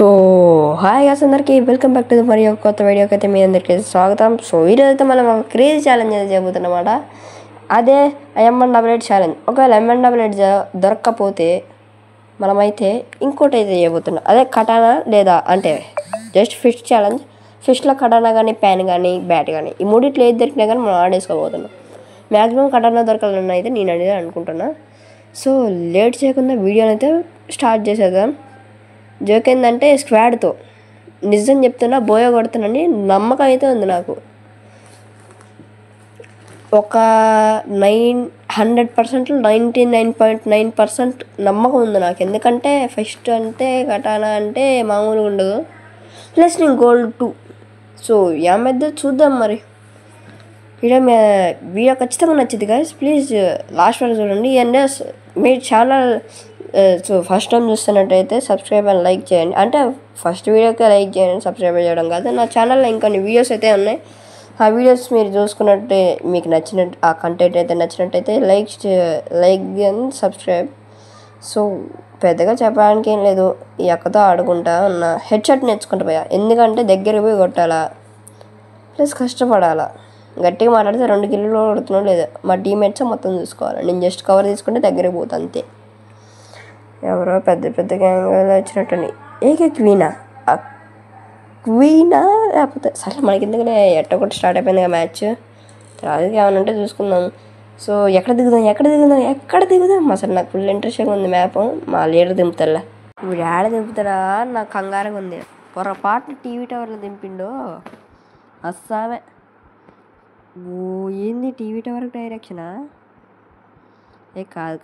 So hi guys అందరికీ welcome back to మరి ఒక కొత్త వీడియోకి అయితే మీ అందరికీ స్వాగతం. సో ఈరోజు అయితే మనం ఒక క్రేజీ ఛాలెంజ్ అయితే చేయబోతున్నమాట. అదే M188 ఛాలెంజ్. ఒకవేళ M188 దొరక్కపోతే మనమైతే ఇంకోటి అయితే చేయబోతున్నాం. అదే కటానా లేదా అంటే జస్ట్ ఫిష్ ఛాలెంజ్. ఫిష్లో కటానా కానీ ప్యాన్ కానీ బ్యాట్ కానీ ఈ మూడిట్లో ఏది దొరికినా కానీ మనం ఆడేసుకోబోతున్నాం. మ్యాక్సిమం కటానా దొరకాలని అయితే నేను అనేది అనుకుంటున్నా. సో లేట్ చేయకుండా వీడియోని అయితే స్టార్ట్ చేసేద్దాం. జోక్ ఏంటంటే స్క్వాడ్తో నిజం చెప్తున్నా బోయ కొడుతానని నమ్మకం అయితే ఉంది నాకు. ఒక 100%, 99.9% నమ్మకం ఉంది నాకు. ఎందుకంటే ఫస్ట్ అంటే కటానా అంటే మామూలుగా ఉండదు. ప్లస్ నేను గోల్డ్ 2. సో ఏమైద్దో చూద్దాం. మరి వీడియో ఖచ్చితంగా నచ్చింది గాయస్. ప్లీజ్ లాస్ట్ వరకు చూడండి. అండ్ మీరు ఛానల్ సో ఫస్ట్ టైం చూస్తున్నట్టయితే సబ్స్క్రైబ్ అండ్ లైక్ చేయండి. అంటే ఫస్ట్ వీడియోకే లైక్ చేయండి, సబ్స్క్రైబ్ చేయడం కాదు. నా ఛానల్లో ఇంకొన్ని వీడియోస్ అయితే ఉన్నాయి. ఆ వీడియోస్ మీరు చూసుకున్నట్టే మీకు నచ్చినట్టు ఆ కంటెంట్ అయితే నచ్చినట్టయితే లైక్ అండ్ సబ్స్క్రైబ్. సో పెద్దగా చెప్పడానికి ఏం లేదు. ఈ అక్కతో ఆడుకుంటా ఉన్న హెడ్ షాట్ నేర్చుకుంటా పోయా. ఎందుకంటే దగ్గరికి పోయి కొట్టాలా, ప్లస్ కష్టపడాలా. గట్టిగా మాట్లాడితే 2 కిలోలు కొడుతున్నావు లేదా మా టీమ్మేట్స్ మొత్తం చూసుకోవాలి. నేను జస్ట్ కవర్ తీసుకుంటే దగ్గరికి పోతా అంతే. ఎవరో పెద్ద పెద్ద గ్యాంగ్ వచ్చినట్టండి. క్వీనా లేకపోతే సరే మనకి ఎందుకంటే ఎట్టొకటి స్టార్ట్ అయిపోయింది కదా మ్యాచ్. తర్వాత ఏమైనా ఉంటే చూసుకుందాం. సో ఎక్కడ దిగుదాం అసలు నాకు ఫుల్ ఇంట్రెస్టింగ్ ఉంది మ్యాప్. మా లీడర్ దింపుతాడులే. ఇప్పుడు ఏడ దింపుతాడా నాకు కంగారంగా ఉంది. పొరపాటున టీవీ టవర్లో దింపిండో అస్సామే. ఏంది టీవీ టవర్ డైరెక్షనా? కాదు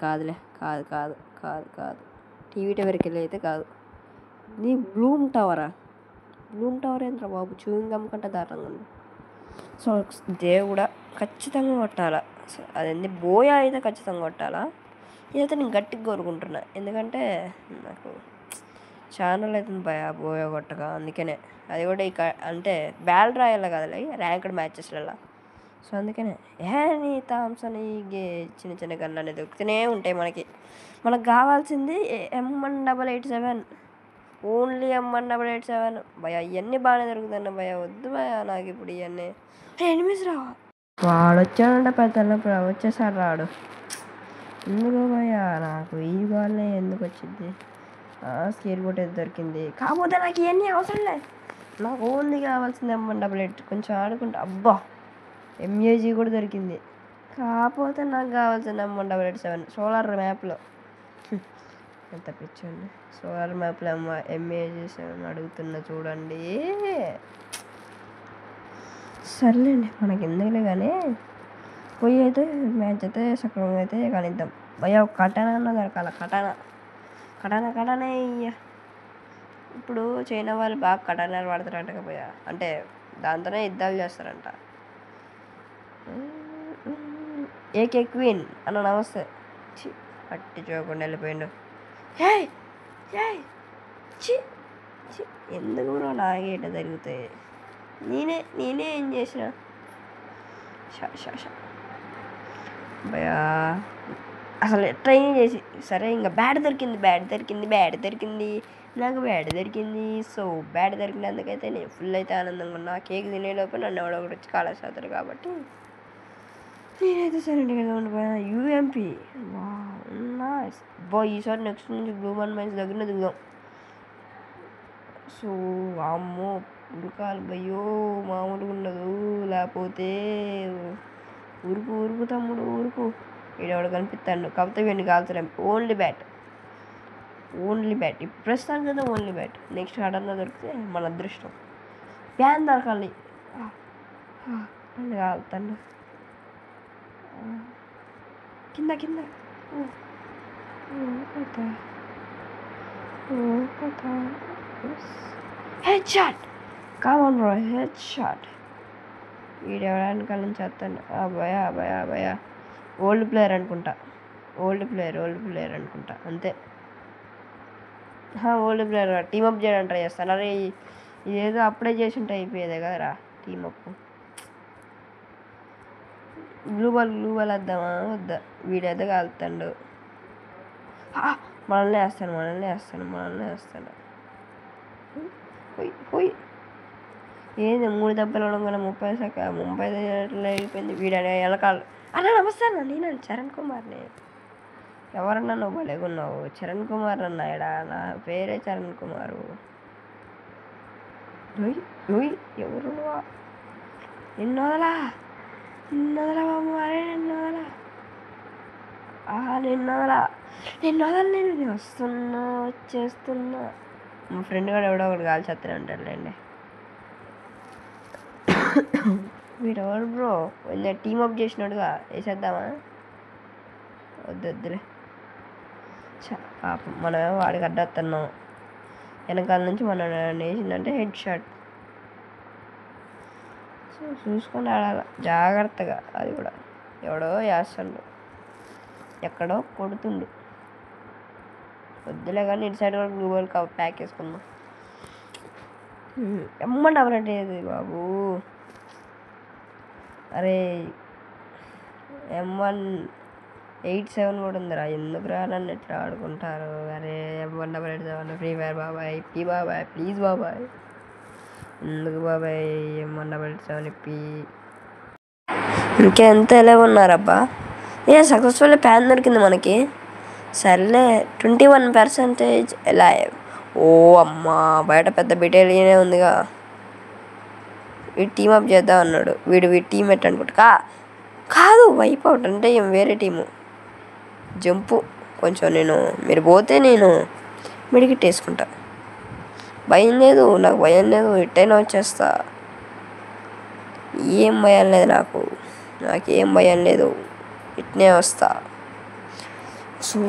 టీవీ టవర్కి వెళ్ళి అయితే కాదు. నీ బ్లూమ్ టవర్ ఏంట్రా బాబు, చూయింగ్ గమ్ముకుంటే దారుణంగా ఉంది. సో దేవుడా ఖచ్చితంగా కొట్టాలా. సో అదేంది బోయా అయితే ఖచ్చితంగా కొట్టాలా. ఇదైతే నేను గట్టిగా కోరుకుంటున్నా. ఎందుకంటే నాకు ఛానల్ అవుతుంది బోయా కొట్టగా. అందుకనే అది కూడా అంటే బ్యాల్ రాయాలి కదలే ర్యాంక్డ్ మ్యాచెస్లలో. సో అందుకనే నీ థామ్సన్ చిన్న చిన్న గన్లు అనేది దొరుకుతూనే ఉంటాయి మనకు కావాల్సింది M188. ఓన్లీ M188 భయ. ఇవన్నీ బాగానే దొరుకుతాయి భయ. వద్దు భయ నాకు ఇప్పుడు ఇవన్నీ. ఎనిమిస్ రా వాడు వచ్చాడంటే పెద్దన్నప్పుడు వచ్చేసాడు రాడు. ఎందుకు భయ నాకు ఈ బాల్నే ఎందుకు వచ్చింది. స్కేర్ బోట్ అయితే దొరికింది. కాకపోతే నాకు ఇవన్నీ అవసరం లేదు. నాకు ఓన్లీ కావాల్సింది M188. కొంచెం ఆడుకుంటా. అబ్బా MAG కూడా దొరికింది. కాకపోతే నాకు కావాల్సింది M188 సోలార్ మ్యాప్లో. ఎంత పిచ్చండి సోలార్ మ్యాప్లో MAG7 అడుగుతున్నా చూడండి. సర్లేండి మనకి ఎందుకులే కానీ పోయి అయితే మ్యాచ్ అయితే సక్రమంగా అయితే కనిద్దాం. భయ కటానా అన్న దొరకాల. కటానా ఇప్పుడు చైనా వాళ్ళు బాగా కటానాలు వాడతారంట పోయా. అంటే దాంతోనే యుద్ధాలు చేస్తారంట. క్వీన్ అన్న నమస్తే. పట్టి చూడకుండా వెళ్ళిపోయిండు. ఎందుకు నాగేట జరుగుతాయి. నేనే ఏం చేసిన భయా అసలు ట్రైనింగ్ చేసి సరే ఇంకా బ్యాట్ దొరికింది నాకు బ్యాట్ దొరికింది. సో బ్యాట్ దొరికినందుకైతే నేను ఫుల్ అయితే ఆనందంగా ఉన్నా. కేక్ తినేలోపు నన్ను ఎవడో ఒకటి వచ్చి కాలేస్తారు కాబట్టి నేనైతే సరైనగా ఉండిపోయాను. UMP ఈసారి నెక్స్ట్ నుంచి గ్లోబల్ మైన్స్ దగ్గర దిగుదాం. సో అమ్మో ఉరకాలి భయ్యో మామూలుగా ఉండదు. లేకపోతే ఉరుకు తమ్ముడు ఉరుకు. వీడెవడు కనిపిస్తాడు. కాకపోతే వీడిని కాల్చలేం. ఓన్లీ బ్యాట్ ఇప్పుడు ప్రస్తుతానికి కదా ఓన్లీ బ్యాట్. నెక్స్ట్ హడన్నా దొరికితే మన అదృష్టం. ప్యాన్ దొరకాలి. కాలుతాడు కింద head shot. Come on bro head shot. వీడెవడానికి నుంచి వస్తాను. భయ ఓల్డ్ ప్లేయర్ అనుకుంటా అంతే. ఓల్డ్ ప్లేయర్ టీమప్ చేయడానికి ట్రై చేస్తాను. అరే ఇదేదో అప్పుడే చేసి ఉంటే అయిపోయేదే కదరా టీమప్. బ్లూ బాల్ వద్దామా వద్దా. వీడైతే కాలుతాడు. మనల్ని వేస్తాను పోయి పోయి ఏంది 3 దెబ్బలు అవడం 30 సెకండ్లు అయిపోయింది. వీడు వెనకాల అన్న నమస్తే అన్న, నేను చరణ్ కుమార్ని. ఎవరన్నా నువ్వు భలేగున్నావు, చరణ్ కుమార్ అన్న. ఎడా నా పేరే చరణ్ కుమారు. ఎవరు నిన్ను వదలా బాబు, అరే నిన్ను వదలా, నిన్ను వదల, నేను వచ్చేస్తున్నా. మా ఫ్రెండ్ కూడా ఎవడో ఒకటి కాల్ చేస్తూనే ఉంటాడులేండి. వీడు ఎవరు బ్రో, కొంచెం టీమప్ చేసినాడుగా, వేసేద్దామా? వద్దులే. పాపం మనమేమో వాడికి అడ్డొస్తున్నాం. వెనకాల నుంచి మనం వేసిందంటే హెడ్ షాట్. చూసుకొని ఆడాలి జాగ్రత్తగా. అది కూడా ఎవడో వేస్తుండు, ఎక్కడో కొడుతుండు. వద్దులే కానీ ఇటు సైడ్ కూడా గూగుల్ ప్యాక్ వేసుకుందాం. ఎమ్మంటే అవరలేదు బాబు. అరే M187 కూడా ఉందిరా, ఎందుకు రా నన్ను ఎట్లా ఆడుకుంటారు? అరే M187 ఫ్రీ ఫైర్ బాబాయ్, ఇప్పి బాబాయ్, ప్లీజ్ బాబాయ్. ఎందుకు బాబాయ్ M187 ఇప్పి? ఇంకెంత ఎలా ఉన్నారబ్బా? సక్సెస్ఫుల్ ప్యాన్ దొరికింది మనకి. సర్లే 21% ఎలా? ఓ అమ్మా, బయట పెద్ద బెటాలియనే ఉందిగా. వీడు టీమప్ చేద్దాం అన్నాడు. వీడు టీమేట్ అనుకుంటా. కాదు, వైప్ అవుట్ అంటే ఏం వేరే టీము. జంపు కొంచెం, మీరు పోతే నేను మెడికిట్ వేసుకుంటా. భయం లేదు, నాకు భయం లేదు, ఎట్టయినా వచ్చేస్తా. ఏం భయం లేదు నాకేం భయం లేదు, ఇట్నే వస్తా. సో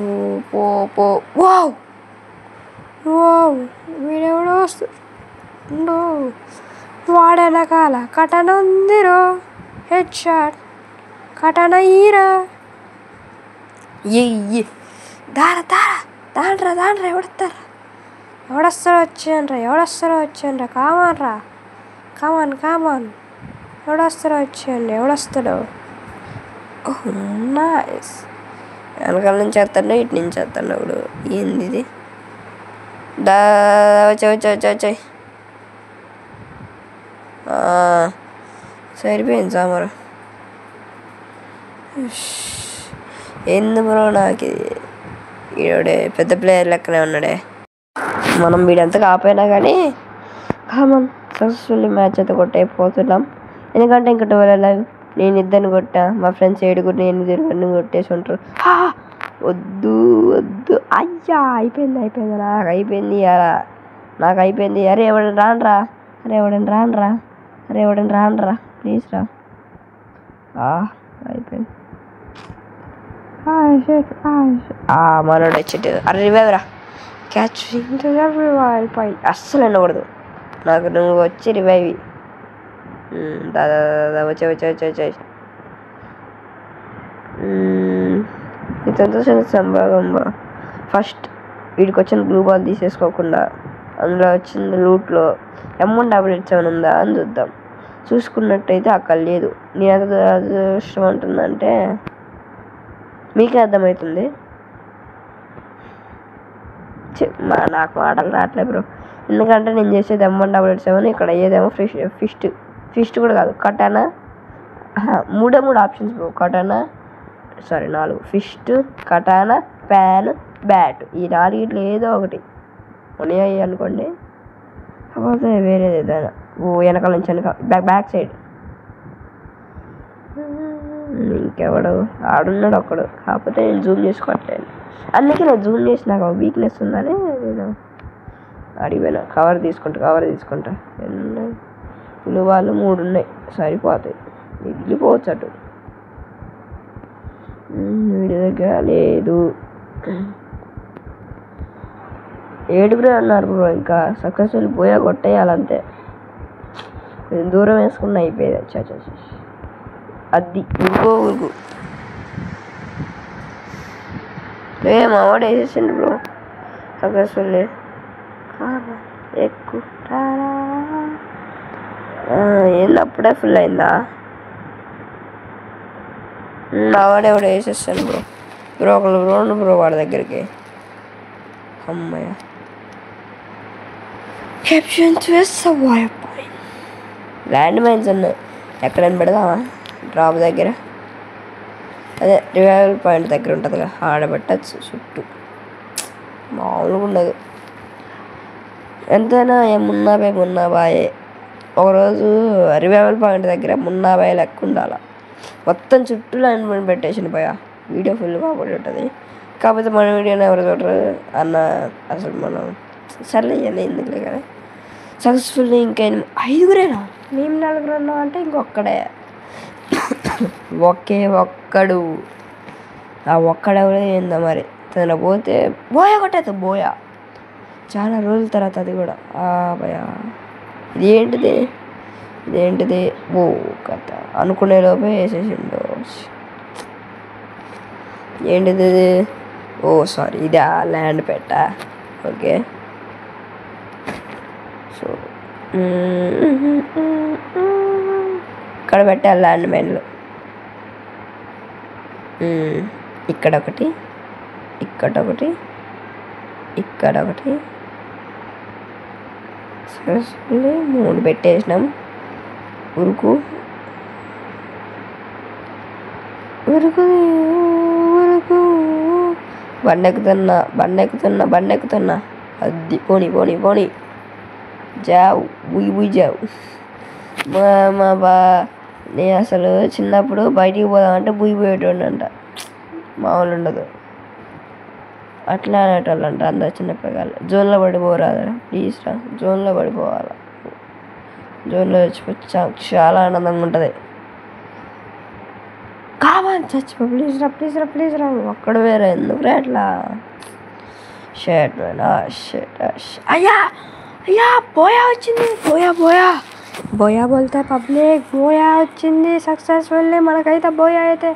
పో. వావ్ వీడెవడో వస్తుండో, వాడెనకాల కటన ఉందిరో, హెడ్ షాట్ కటన హీరో. దాండ్రా ఎవడొస్తారో వచ్చేయండ్రా, కామాన్ ఎవడొస్తాడో. Oh nice. వెనకాల నుంచి వస్తాడు, ఇటు నుంచి వస్తాడు. ఇప్పుడు ఏంది ఇది? వచ్చాయి. సరిపోయింది సామరు. ఎందు బ్రో, నాకు ఈడే పెద్ద ప్లేయర్ లెక్కనే ఉన్నాడే. మనం వీడంతా కాపోయినా కానీ కామన్ సక్సెస్ఫుల్లీ మ్యాచ్ అయితే కొట్టయిపోతున్నాం. ఎందుకంటే ఇంకా 12 లైవ్, నేను 2 కొట్టా, మా ఫ్రెండ్స్ 7 8 కొట్టేసి ఉంటారు. వద్దు అయ్యా, అయిపోయింది నాకు అయిపోయింది. అరే ఎవడని రానరా ప్లీజ్ రా. అయిపోయింది. మనోడు వచ్చేటి. అరే రివైవ్ రా, క్యాచ్ పై అస్సలు ఉండకూడదు నాకు. నువ్వు వచ్చి రివైవ్ దాదా వచ్చాయి. ఇదంతా సంభాగం. ఫస్ట్ వీడికి వచ్చిన బ్లూ బాల్ తీసేసుకోకుండా అందులో వచ్చిన లూట్లో M187 ఉందా అని చూద్దాం. చూసుకున్నట్టయితే అక్కడ లేదు. నేను ఎంత అదృష్టం అంటుందంటే మీకే అర్థమవుతుంది. నాకు మాటలు రావట్లేదు బ్రో, ఎందుకంటే నేను చేసేది M187, ఇక్కడ అయ్యేదేమో ఫిస్ట్ కూడా కాదు, katana. 3 options bro. Katana 4 fist, katana, pan, bat. ఈ 4 ఏదో ఒకటి ఉన్నాయి అనుకోండి. కాకపోతే వేరేది ఏదైనా వెనకాల నుంచి బ్యాక్ సైడ్ ఇంకెవడు ఆడున్నాడు ఒక్కడు. కాకపోతే నేను జూమ్ చేసి కొట్టాను. అందుకే నేను జూమ్ చేసి నాకు వీక్నెస్ ఉందని నేను అడిగిపోయినా. కవర్ తీసుకుంటా. పులి వాళ్ళు 3 ఉన్నాయి, సరిపోతాయి, వెళ్ళిపోవచ్చు అటు. వీడి దగ్గర లేదు. 7 అన్నారు బ్రో. ఇంకా సక్సెస్ఫుల్ పోయా కొట్టేయాలంతే. దూరం వేసుకున్న అయిపోయేది. అది ఉరుగు మా వాడు వేసేసిండు బ్రో. సక్సెస్ఫుల్ ఎక్కువ ఏంది, అప్పుడే ఫుల్ అయిందా? నా వాడెవడో వేసేస్తాను బ్రో. ఒకళ్ళు బ్రో వాడి దగ్గరికి. అమ్మయ్య caption twist survive point. Land mines ఉన్నాయి, ఎక్కడైనా పెడదామా? డ్రాప్ దగ్గర, అదే రివైవల్ పాయింట్ దగ్గర ఉంటుందిగా, ఆడబెట్టచ్చు. చుట్టూ మామూలుగా ఉండదు. ఎంతైనా మున్నాబాయే. ఒకరోజు రివైవల్ పాయింట్ దగ్గర మున్నాబాయ్ లెక్క ఉండాలి. మొత్తం చుట్టూ ల్యాండ్ మైన్ పెట్టేసిన పోయా, వీడియో ఫుల్ కాబట్టి ఉంటుంది. కాకపోతే మన వీడియోని ఎవరు చూడరు అన్న, అసలు మనం సర్లే ఇవన్నీ ఎందుకులే కదా. సక్సెస్ఫుల్లీ ఇంకా 5గురేనా? మేము 4 ఉన్నాం అంటే ఇంకొక్కడే, ఒకే ఒక్కడు. ఆ ఒక్కడెవడే ఏందో మరి. తన పోతే బోయా కొట్టేది, బోయా చాలా రోజుల తర్వాత, అది కూడా భయా. ఇదేంటిది ఓ కథ అనుకునే లోపే వేసేసిండు. ఏంటిది? ఓ సారీ, ఇది ఆ ల్యాండ్ పెట్ట. ఓకే, సో ఇక్కడ పెట్టాలి ల్యాండ్ మైన్లు. ఇక్కడ ఒకటి, ఇక్కడ ఒకటి, ఇక్కడ ఒకటి. 3 పెట్టేసినాం. ఉరుకు బండెక్కుతున్నా. అది పోనీ జావు బుయ్ జావు. నేను అసలు చిన్నప్పుడు బయటికి పోదామంటే పోయేటోడంట, మామూలు ఉండదు. అట్లా అనేటోళ్ళంట అందరు చిన్నపిల్లలు. జోన్లో పడిపోరాదా ప్లీజ్ రా, జోన్లో పడిపోవాలి. జోన్లో చచ్చిపోతే చాలా ఆనందంగా ఉంటుంది. కావాలి చచ్చిపో, ప్లీజ్ రా. ఒక్కడ వేరే ఎందుకు రా అట్లా? షర్ట్ అయ్యా బోయా వచ్చింది. బోయా బోల్తా పబ్లిక్, బోయా వచ్చింది సక్సెస్ఫుల్లీ. మనకైతే బోయా అయితే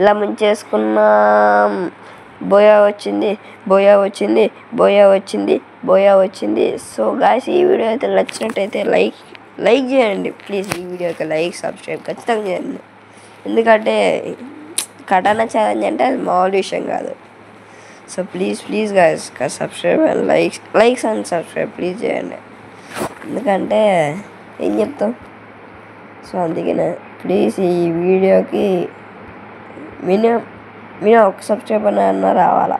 ఇలా ముంచేసుకున్నాం. బోయా వచ్చింది. సో గాయ్స్, ఈ వీడియో అయితే నచ్చినట్టయితే లైక్ చేయండి ప్లీజ్. ఈ వీడియోకి లైక్, సబ్స్క్రైబ్ ఖచ్చితంగా చేయండి. ఎందుకంటే కటానా ఛాలెంజ్ అంటే అది మామూలు విషయం కాదు. So please guys, subscribe and likes and subscribe please చేయండి. ఎందుకంటే ఏం చెప్తాం. సో అందుకనే ప్లీజ్ ఈ వీడియోకి మినిమం ఒక సబ్స్క్రైబర్ అన్నా రావాలా.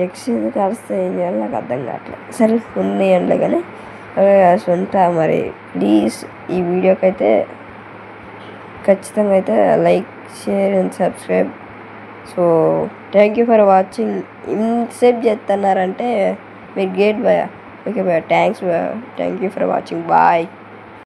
ఎందుకు కలిస్తే ఏం చేయాలి నాకు అర్థం కావట్లేదు. సరే ఉన్నాయండి కానీ ఉంటా మరి. ప్లీజ్ ఈ వీడియోకి అయితే ఖచ్చితంగా అయితే like, share and subscribe. So thank you for watching. ఇంతసేపు చేస్తున్నారంటే మీరు గ్రేట్ భయ. ఓకే భయ, థ్యాంక్స్ భయ. Thank you for watching. Bye.